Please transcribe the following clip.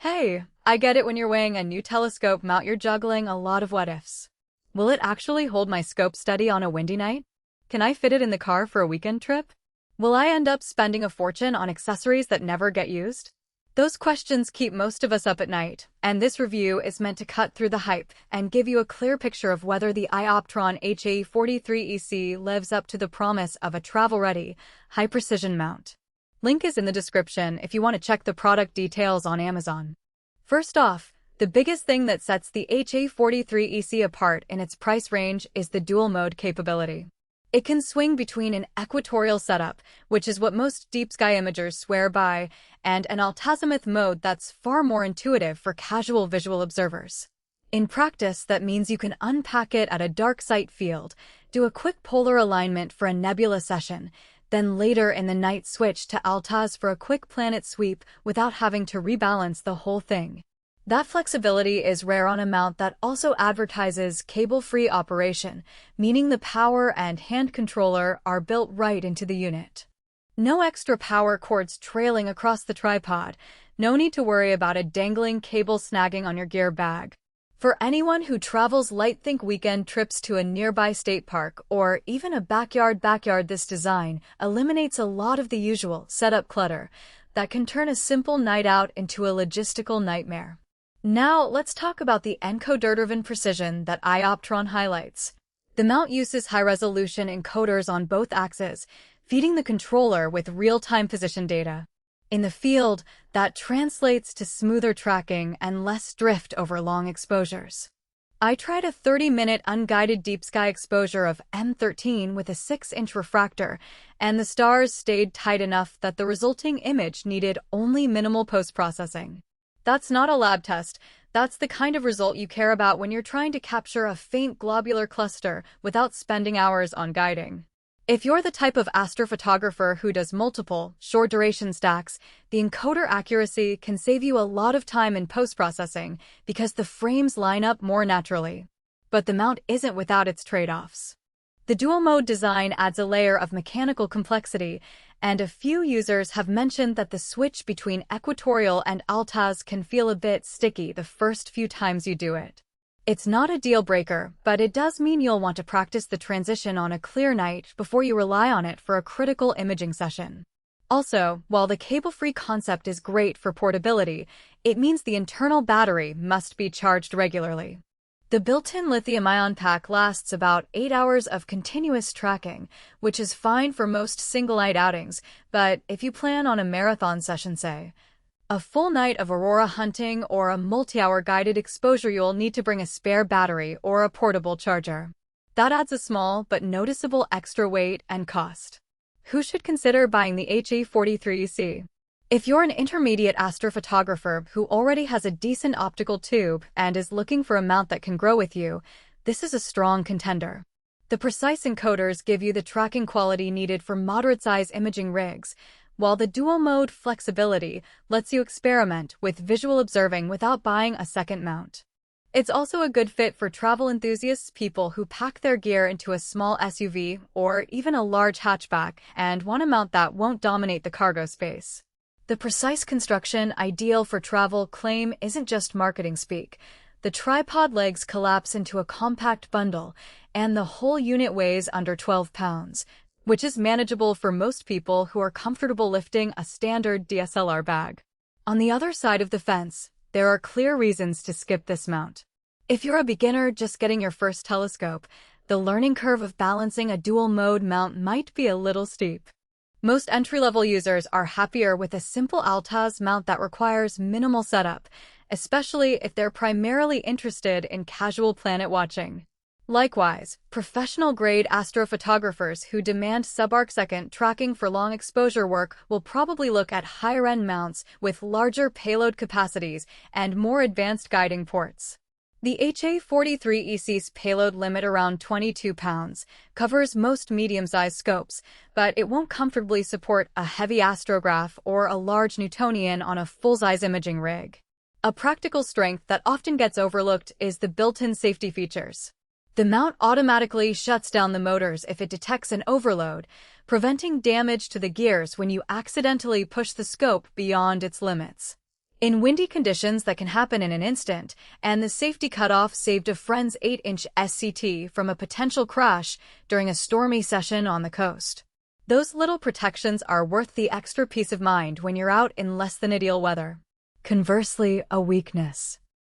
Hey, I get it when you're weighing a new telescope mount you're juggling a lot of what-ifs. Will it actually hold my scope steady on a windy night? Can I fit it in the car for a weekend trip? Will I end up spending a fortune on accessories that never get used? Those questions keep most of us up at night, and this review is meant to cut through the hype and give you a clear picture of whether the iOptron HAE43EC lives up to the promise of a travel-ready, high-precision mount. Link is in the description if you want to check the product details on Amazon. First off, the biggest thing that sets the HAE43EC apart in its price range is the dual-mode capability. It can swing between an Equatorial setup, which is what most deep sky imagers swear by, and an Alt-Azimuth mode that's far more intuitive for casual visual observers. In practice, that means you can unpack it at a dark sight field, do a quick polar alignment for a nebula session, then later in the night switch to Alt-Az for a quick planet sweep without having to rebalance the whole thing. That flexibility is rare on a mount that also advertises cable-free operation, meaning the power and hand controller are built right into the unit. No extra power cords trailing across the tripod, no need to worry about a dangling cable snagging on your gear bag. For anyone who travels light, think weekend trips to a nearby state park or even a backyard, this design eliminates a lot of the usual setup clutter that can turn a simple night out into a logistical nightmare. Now, let's talk about the Encoder-Driven Precision that iOptron highlights. The mount uses high-resolution encoders on both axes, feeding the controller with real-time position data. In the field, that translates to smoother tracking and less drift over long exposures. I tried a 30-minute unguided deep sky exposure of M13 with a 6-inch refractor, and the stars stayed tight enough that the resulting image needed only minimal post-processing. That's not a lab test. That's the kind of result you care about when you're trying to capture a faint globular cluster without spending hours on guiding. If you're the type of astrophotographer who does multiple, short-duration stacks, the encoder accuracy can save you a lot of time in post-processing because the frames line up more naturally. But the mount isn't without its trade-offs. The dual-mode design adds a layer of mechanical complexity, and a few users have mentioned that the switch between Equatorial and Alt-Az can feel a bit sticky the first few times you do it. It's not a deal-breaker, but it does mean you'll want to practice the transition on a clear night before you rely on it for a critical imaging session. Also, while the cable-free concept is great for portability, it means the internal battery must be charged regularly. The built-in lithium-ion pack lasts about 8 hours of continuous tracking, which is fine for most single-night outings, but if you plan on a marathon session, say, a full night of aurora hunting or a multi-hour guided exposure, you'll need to bring a spare battery or a portable charger. That adds a small but noticeable extra weight and cost. Who should consider buying the HAE43EC? If you're an intermediate astrophotographer who already has a decent optical tube and is looking for a mount that can grow with you, this is a strong contender. The precise encoders give you the tracking quality needed for moderate-size imaging rigs, while the dual-mode flexibility lets you experiment with visual observing without buying a second mount. It's also a good fit for travel enthusiasts, people who pack their gear into a small SUV or even a large hatchback and want a mount that won't dominate the cargo space. The precise construction ideal for travel claim isn't just marketing speak. The tripod legs collapse into a compact bundle, and the whole unit weighs under 12 pounds, which is manageable for most people who are comfortable lifting a standard DSLR bag. On the other side of the fence, there are clear reasons to skip this mount. If you're a beginner just getting your first telescope, the learning curve of balancing a dual-mode mount might be a little steep. Most entry-level users are happier with a simple Alt-Az mount that requires minimal setup, especially if they're primarily interested in casual planet watching. Likewise, professional-grade astrophotographers who demand sub-arcsecond tracking for long exposure work will probably look at higher-end mounts with larger payload capacities and more advanced guiding ports. The HAE43EC's payload limit, around 22 pounds, covers most medium-sized scopes, but it won't comfortably support a heavy astrograph or a large Newtonian on a full-size imaging rig. A practical strength that often gets overlooked is the built-in safety features. The mount automatically shuts down the motors if it detects an overload, preventing damage to the gears when you accidentally push the scope beyond its limits. in windy conditions that can happen in an instant, and the safety cutoff saved a friend's 8-inch SCT from a potential crash during a stormy session on the coast. Those little protections are worth the extra peace of mind when you're out in less than ideal weather. Conversely, a weakness.